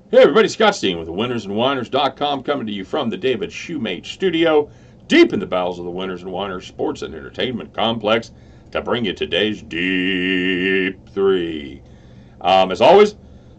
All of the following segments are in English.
Hey everybody, Scott Steen with the winnersandwhiners.com coming to you from the David Shoemate studio, deep in the bowels of the Winners and Whiners Sports and Entertainment Complex to bring you today's Deep 3. As always,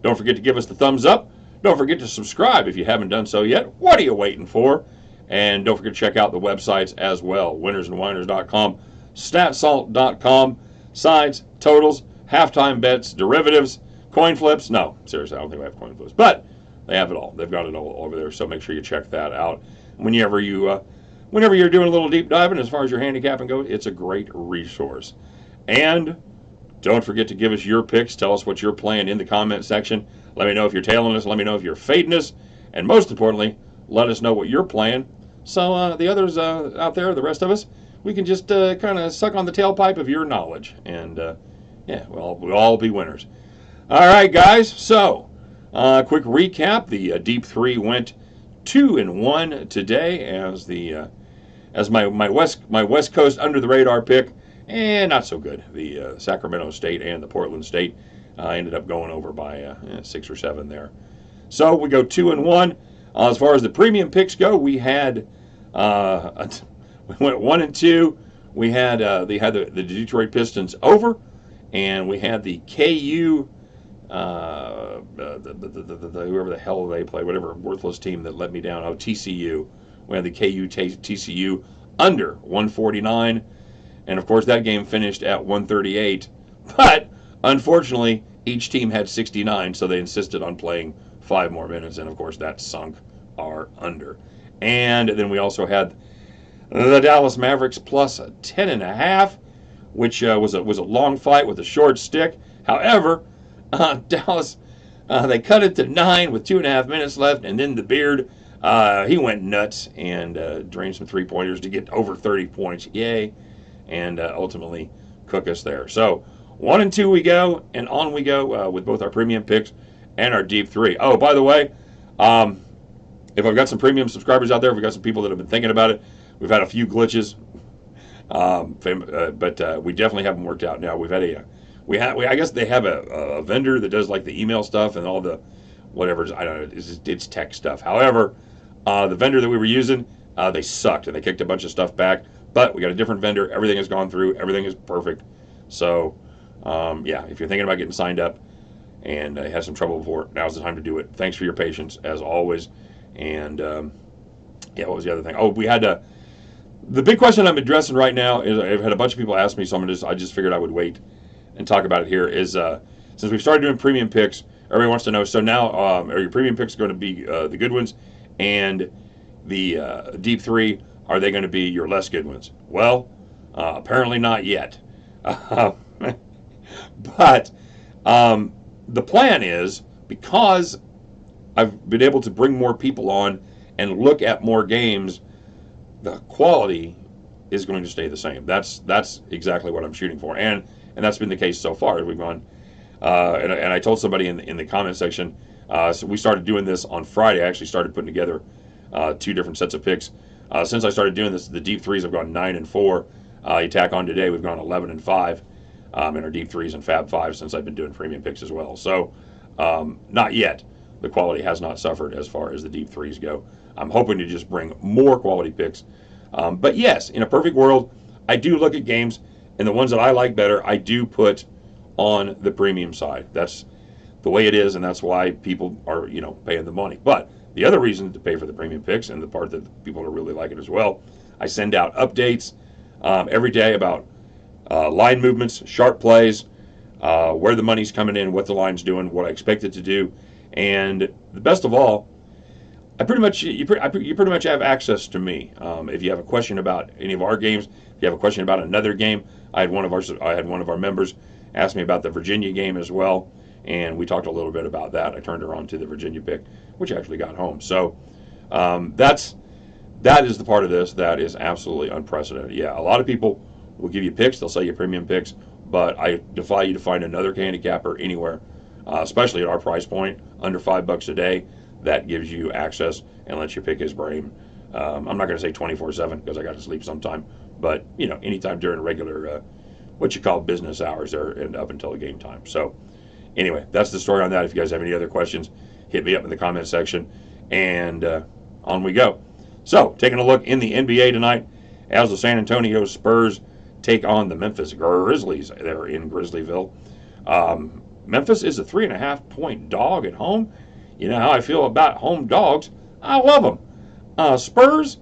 don't forget to give us the thumbs up. Don't forget to subscribe if you haven't done so yet. What are you waiting for? And don't forget to check out the websites as well, winnersandwhiners.com, statsalt.com, sides, totals, halftime bets, derivatives, coin flips. No, seriously, I don't think we have coin flips, but they have it all. They've got it all over there, so make sure you check that out. Whenever you're doing a little deep diving as far as your handicapping goes, it's a great resource. And don't forget to give us your picks. Tell us what you're playing in the comment section. Let me know if you're tailing us. Let me know if you're fading us. And most importantly, let us know what you're playing. So the others out there, the rest of us, we can just kind of suck on the tailpipe of your knowledge. And yeah, we'll all be winners. All right, guys. So quick recap. The Deep 3 went 2-1 today as my West Coast under the radar pick. And not so good. The Sacramento State and the Portland State ended up going over by 6 or 7 there. So we go 2-1. As far as the premium picks go, we had we went 1-2. We had the Detroit Pistons over, and we had the KU whoever the hell they play, whatever worthless team that let me down. Oh, TCU. We had the KU TCU under 149. And, of course, that game finished at 138. But, unfortunately, each team had 69, so they insisted on playing 5 more minutes. And, of course, that sunk our under. And then we also had the Dallas Mavericks plus 10.5, which was a long fight with a short stick. However, Dallas, they cut it to 9 with 2.5 minutes left. And then the Beard, he went nuts and drained some three-pointers to get over 30 points. Yay. And ultimately cook us there. So 1-2 we go, and on we go with both our premium picks and our Deep 3. Oh, by the way, if I've got some premium subscribers out there, if we've got some people that have been thinking about it, we've had a few glitches, but we definitely have them worked out now. I guess they have a vendor that does like the email stuff and all the whatever. I don't know. It's tech stuff. However, the vendor that we were using, they sucked and they kicked a bunch of stuff back. But we got a different vendor. Everything has gone through. Everything is perfect. So, yeah, if you're thinking about getting signed up and had some trouble before, now's the time to do it. Thanks for your patience, as always. And, yeah, what was the other thing? Oh, we had the big question I'm addressing right now is I've had a bunch of people ask me, so I just figured I would wait and talk about it here, is since we've started doing premium picks, everybody wants to know, so now are your premium picks going to be the good ones and the Deep 3, are they going to be your less good ones? Well, apparently not yet. But the plan is, because I've been able to bring more people on and look at more games, the quality is going to stay the same. That's exactly what I'm shooting for, and that's been the case so far. We've gone, and I told somebody in the comment section. So we started doing this on Friday. I actually started putting together 2 different sets of picks. Since I started doing this, the Deep 3s have gone 9-4. You tack on today, we've gone 11-5 in our Deep 3s and Fab 5 since I've been doing premium picks as well. So not yet. The quality has not suffered as far as the Deep 3s go. I'm hoping to just bring more quality picks. But yes, in a perfect world, I do look at games, and the ones that I like better, I do put on the premium side. That's the way it is, and that's why people are, paying the money. But the other reason to pay for the premium picks, and the part that people are really liking as well, I send out updates every day about line movements, sharp plays, where the money's coming in, what the line's doing, what I expect it to do, and the best of all, you pretty much have access to me. If you have a question about any of our games, if you have a question about another game, I had one of our members ask me about the Virginia game as well. And we talked a little bit about that. I turned her on to the Virginia pick, which actually got home. So that is the part of this that is absolutely unprecedented. Yeah, a lot of people will give you picks. They'll sell you premium picks. But I defy you to find another handicapper anywhere, especially at our price point, under $5 a day, that gives you access and lets you pick his brain. I'm not going to say 24/7 because I got to sleep sometime. But, anytime during regular, what you call business hours there and up until the game time. So, anyway, that's the story on that. If you guys have any other questions, hit me up in the comment section, and on we go. So, taking a look in the NBA tonight, as the San Antonio Spurs take on the Memphis Grizzlies there in Grizzlyville. Memphis is a 3.5-point dog at home. You know how I feel about home dogs. I love them. Spurs,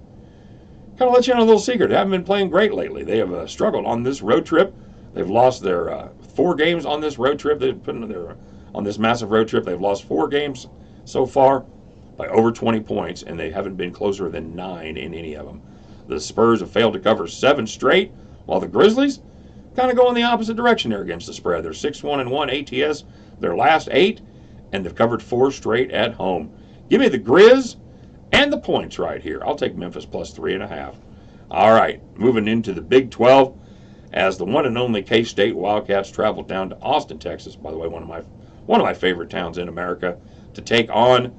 kind of let you in a little secret. They haven't been playing great lately. They have struggled on this road trip. They've lost their 4 games on this road trip. They've put on this massive road trip. They've lost 4 games so far by over 20 points, and they haven't been closer than 9 in any of them. The Spurs have failed to cover 7 straight, while the Grizzlies kind of go in the opposite direction there against the spread. They're 6-1-1 ATS their last 8, and they've covered 4 straight at home. Give me the Grizz and the points right here. I'll take Memphis plus 3.5. All right, moving into the Big 12, as the one and only K-State Wildcats travel down to Austin, Texas. By the way, one of my favorite towns in America, to take on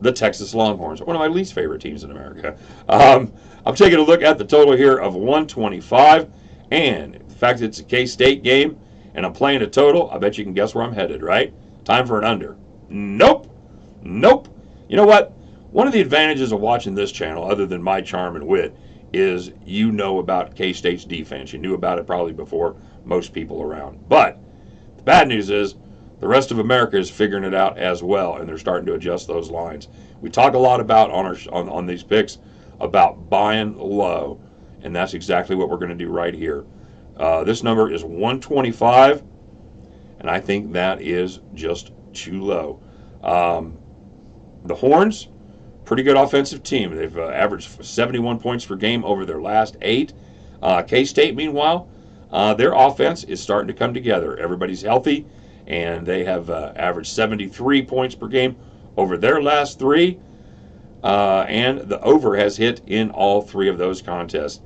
the Texas Longhorns, one of my least favorite teams in America. I'm taking a look at the total here of 125, and the fact that it's a K-State game and I'm playing a total, I bet you can guess where I'm headed, right? Time for an under. Nope. You know what? One of the advantages of watching this channel, other than my charm and wit, is you know about K-State's defense. You knew about it probably before most people around. But the bad news is the rest of America is figuring it out as well, and they're starting to adjust those lines. We talk a lot about on these picks about buying low, and that's exactly what we're going to do right here. This number is 125, and I think that is just too low. The Horns, pretty good offensive team. They've averaged 71 points per game over their last 8. K-State, meanwhile, their offense is starting to come together. Everybody's healthy, and they have averaged 73 points per game over their last 3. And the over has hit in all 3 of those contests.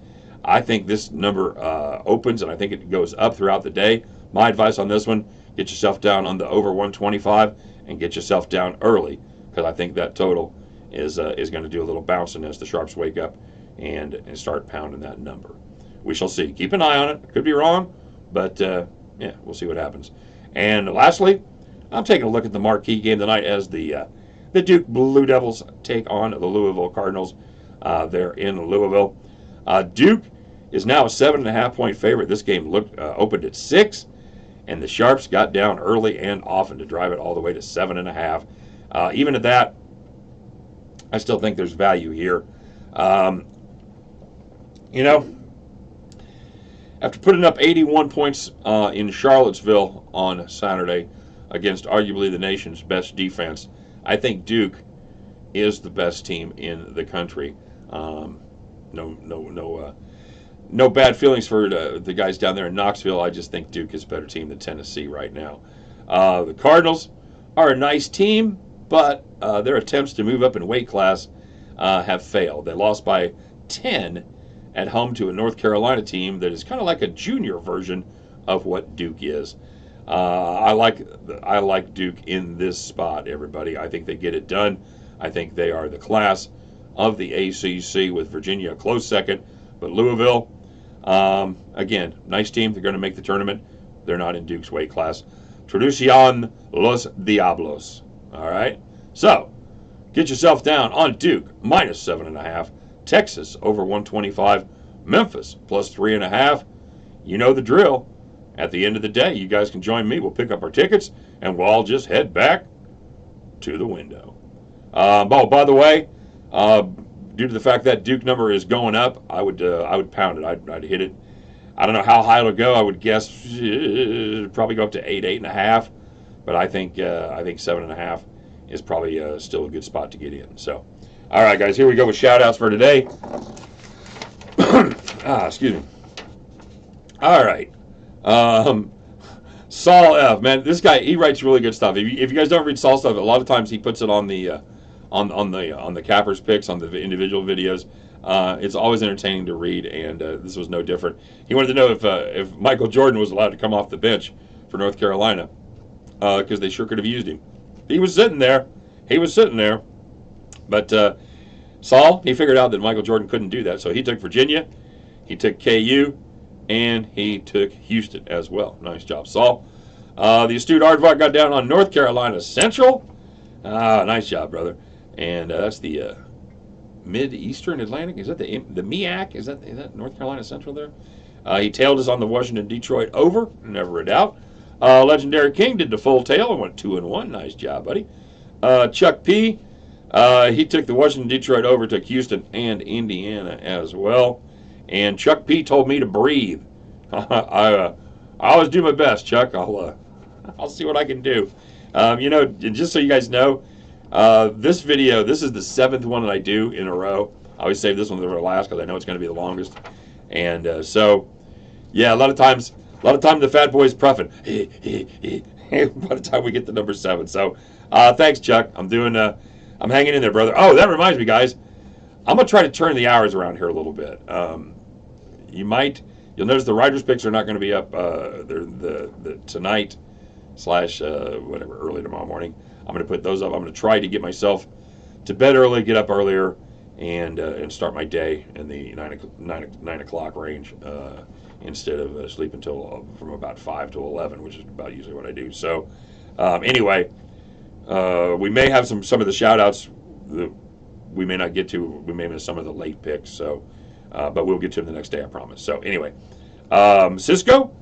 I think this number opens, and I think it goes up throughout the day. My advice on this one, get yourself down on the over 125 and get yourself down early, because I think that total is going to do a little bouncing as the sharps wake up and start pounding that number. We shall see. Keep an eye on it. Could be wrong, but yeah, we'll see what happens. And lastly, I'm taking a look at the marquee game tonight as the Duke Blue Devils take on the Louisville Cardinals there in Louisville. Duke is now a 7.5-point favorite. This game opened at 6, and the Sharps got down early and often to drive it all the way to 7.5. Even at that, I still think there's value here. You know, after putting up 81 points in Charlottesville on Saturday against arguably the nation's best defense, I think Duke is the best team in the country. No bad feelings for the guys down there in Knoxville. I just think Duke is a better team than Tennessee right now. The Cardinals are a nice team, but their attempts to move up in weight class have failed. They lost by 10 at home to a North Carolina team that is kind of like a junior version of what Duke is. I like Duke in this spot, everybody. I think they get it done. I think they are the class of the ACC, with Virginia a close second. But Louisville, again, nice team. They're going to make the tournament. They're not in Duke's weight class. Tradicion los Diablos. All right? So, get yourself down on Duke, minus 7.5. Texas, over 125. Memphis, plus 3.5. You know the drill. At the end of the day, you guys can join me. We'll pick up our tickets, and we'll all just head back to the window. Oh, by the way, due to the fact that Duke number is going up, I would pound it. I'd hit it. I don't know how high it'll go. I would guess probably go up to 8.5. But I think 7.5 is probably still a good spot to get in. So, all right, guys, here we go with shout-outs for today. Excuse me. All right. Saul F. Man, this guy, he writes really good stuff. If you guys don't read Saul stuff, a lot of times he puts it on the on the cappers picks, on the individual videos. It's always entertaining to read, and this was no different. He wanted to know if Michael Jordan was allowed to come off the bench for North Carolina, because they sure could have used him. He was sitting there. But Saul, he figured out that Michael Jordan couldn't do that, so he took Virginia, he took KU, and he took Houston as well. Nice job, Saul. The astute Aardvark got down on North Carolina Central. Ah, nice job, brother. And that's the Mid-Eastern Atlantic. Is that the MEAC? Is that North Carolina Central there? He tailed us on the Washington Detroit over, never a doubt. Legendary King did the full tail and went 2-1. Nice job, buddy. Chuck P. He took the Washington Detroit over, took Houston and Indiana as well. And Chuck P told me to breathe. I always do my best, Chuck. I'll see what I can do. Just so you guys know, this video, this is the 7th one that I do in a row. I always save this one for last because I know it's going to be the longest. And yeah, a lot of times the fat boy's puffing by the time we get to number 7. So thanks, Chuck. I'm hanging in there, brother. Oh, that reminds me, guys. I'm gonna try to turn the hours around here a little bit. You'll notice the writers' picks are not going to be up the tonight / whatever early tomorrow morning. I'm going to put those up. I'm going to try to get myself to bed early, get up earlier, and start my day in the 9 o'clock range instead of sleep until from about 5 to 11, which is about usually what I do. So anyway, we may have some of the shout-outs that we may not get to. We may miss some of the late picks. So, but we'll get to them the next day, I promise. So anyway, Cisco,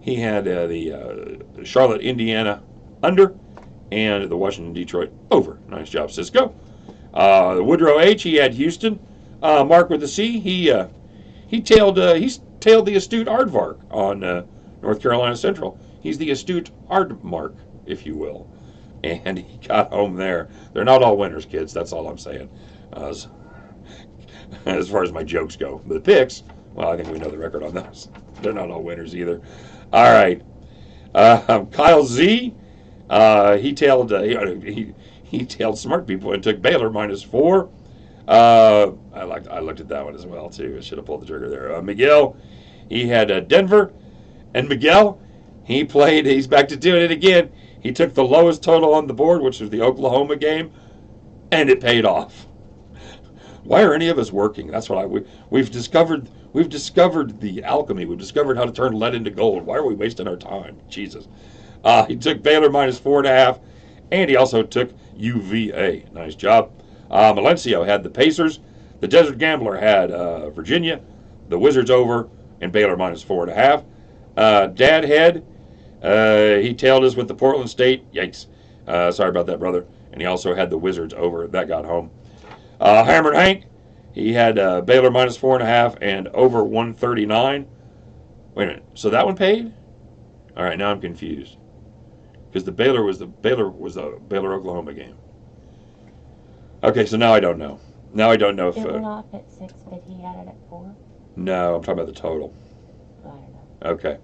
he had the Charlotte, Indiana under, and the Washington, Detroit over. Nice job, Cisco. The Woodrow H, he had Houston. Mark with the C, he tailed the astute Aardvark on North Carolina Central. He's the astute Aardmark, if you will. And he got home there. They're not all winners, kids. That's all I'm saying. As far as my jokes go. The picks, well, I think we know the record on those. They're not all winners either. All right. Kyle Z, he tailed smart people and took Baylor -4. I looked at that one as well too. I should have pulled the trigger there. Miguel, he had Denver, and Miguel, he's back to doing it again. He took the lowest total on the board, which was the Oklahoma game, and it paid off. Why are any of us working? That's what we've discovered. We've discovered the alchemy. We've discovered how to turn lead into gold. Why are we wasting our time? Jesus. He took Baylor -4.5, and he also took UVA. Nice job. Malencio had the Pacers. The Desert Gambler had Virginia, the Wizards over, and Baylor -4.5. Dadhead, he tailed us with the Portland State. Yikes. Sorry about that, brother. And he also had the Wizards over. That got home. Hammered Hank, he had Baylor -4.5 and over 139. Wait a minute. So that one paid? All right, now I'm confused. Because the Baylor was the Baylor Oklahoma game. Okay, so now I don't know. Now I don't know if it went off at 6, but he had it at 4. No, I'm talking about the total. I don't know. Okay.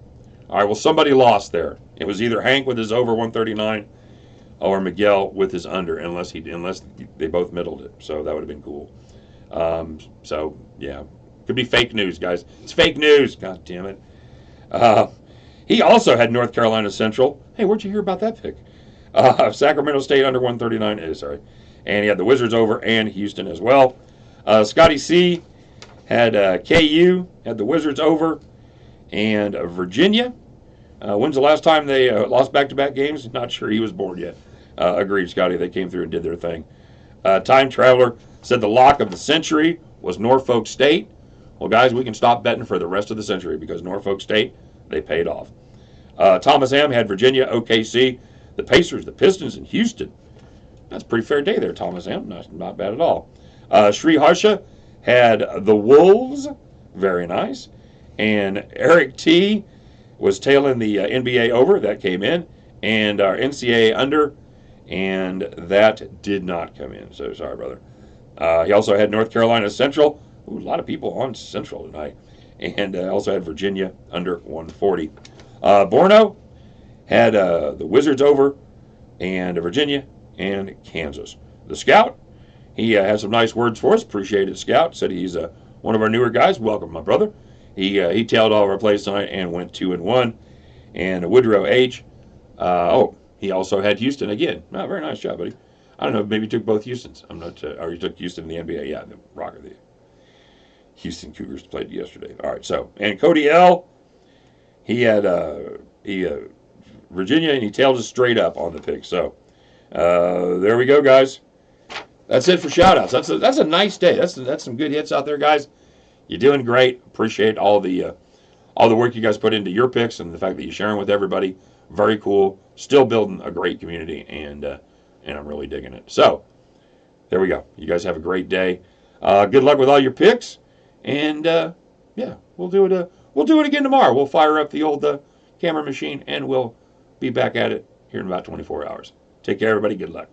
All right, well, somebody lost there. It was either Hank with his over 139 or Miguel with his under, unless they both middled it. So that would have been cool. So, yeah. Could be fake news, guys. It's fake news. God damn it. He also had North Carolina Central. Hey, where'd you hear about that pick? Sacramento State under 139. Sorry. And he had the Wizards over and Houston as well. Scotty C had KU, had the Wizards over, and Virginia. When's the last time they lost back-to-back games? Not sure, he was born yet. Agreed, Scotty. They came through and did their thing. Time Traveler said the lock of the century was Norfolk State. Well, guys, we can stop betting for the rest of the century because Norfolk State, they paid off. Thomas M had Virginia, OKC, the Pacers, the Pistons, and Houston. That's a pretty fair day there, Thomas M. Not bad at all. Sri Harsha had the Wolves. Very nice. And Eric T was tailing the NBA over. That came in. And our NCAA under. And that did not come in. So sorry, brother. He also had North Carolina Central. Ooh, a lot of people on Central tonight. And also had Virginia under 140. Borno had the Wizards over. And Virginia and Kansas. The Scout, he had some nice words for us. Appreciate it, Scout. Said he's one of our newer guys. Welcome, my brother. He tailed all of our plays tonight and went 2-1. And Woodrow H, he also had Houston again. Oh, very nice job, buddy. I don't know, maybe he took both Houstons. I'm not, or he took Houston in the NBA. Yeah, the Rocker, the Houston Cougars played yesterday. All right, so, and Cody L, he had Virginia, and he tailed us straight up on the pick. So, There we go, guys. That's it for shoutouts. That's a nice day. That's some good hits out there, guys. You're doing great. Appreciate all the work you guys put into your picks and the fact that you share them with everybody. Very cool. Still building a great community, and I'm really digging it. So there we go. You guys have a great day. Good luck with all your picks, and yeah, we'll do it. We'll do it again tomorrow. We'll fire up the old camera machine, and we'll be back at it here in about 24 hours. Take care, everybody. Good luck.